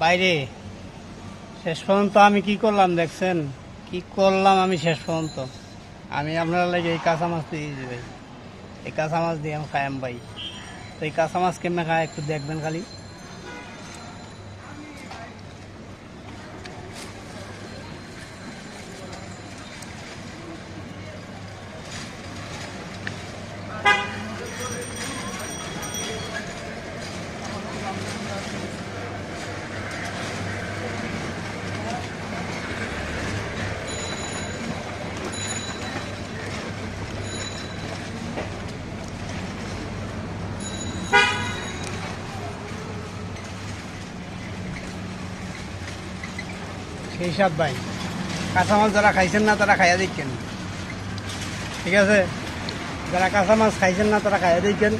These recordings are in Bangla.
বাইরে শেষ পর্যন্ত আমি কি করলাম দেখছেন? কি করলাম আমি শেষ পর্যন্ত? আমি আপনার লাগে এই কাঁচা মাছ দিয়েছি ভাই, এই কাঁচা মাছ দিয়ে আমি খাইম ভাই। তো এই কাঁচা মাছ কেমনে খায় একটু দেখবেন খালি। সেই সাত ভাই, কাঁচা মাছ যারা খাইছেন না তারা খাইয়া দেখছেন, ঠিক আছে? যারা কাঁচা মাছ খাইছেন না তারা খাইয়া দেখছেন।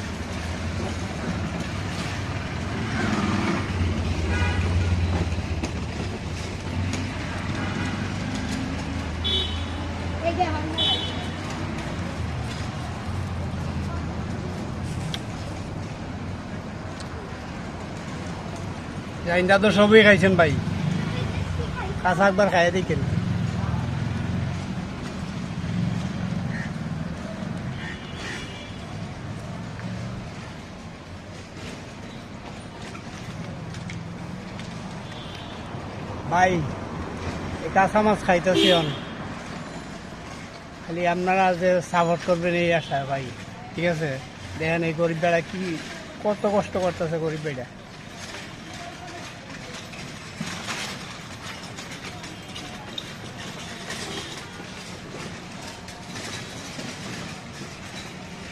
জাইনটা তো সবই খাইছেন ভাই, কাঁচা একবার খাইয়া দেখেন। ভাই এই কাঁচা মাছ খাইতেছি খালি আপনারা যে সাপোর্ট করবেন এই আশায় ভাই, ঠিক আছে? দেখেন এই গরিব বেড়া কি কত কষ্ট করতেছে গরিব বেড়া।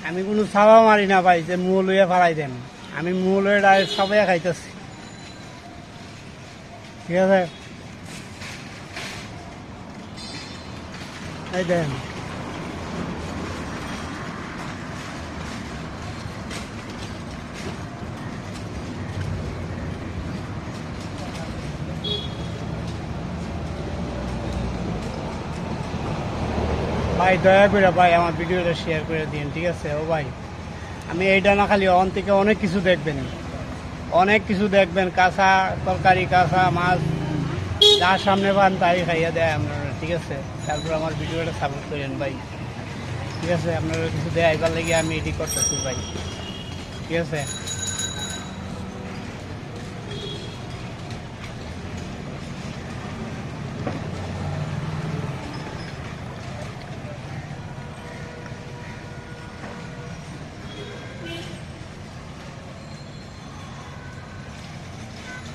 আমি কোনো ছাওয়া মারি না ভাই যে মুহ লইয়া ফালাই দেন, আমি মুহ লইয়া ডাইরেক্ট সবাই খাইতেছি, ঠিক আছে? এই দেন ভাই, দয়া করে ভাই আমার ভিডিওটা শেয়ার করে দিন, ঠিক আছে? ও ভাই আমি এইটা না খালি অন থেকে অনেক কিছু দেখবেন, অনেক কিছু দেখবেন, কাঁচা তরকারি কাঁচা মাছ যার সামনে পান তাই খাইয়া দেয় আপনারা, ঠিক আছে? তারপর আমার ভিডিওটা সাপোর্ট করেন ভাই, ঠিক আছে? আপনারা কিছু দেয় এবার লেগে আমি এটি করতেছি ভাই, ঠিক আছে?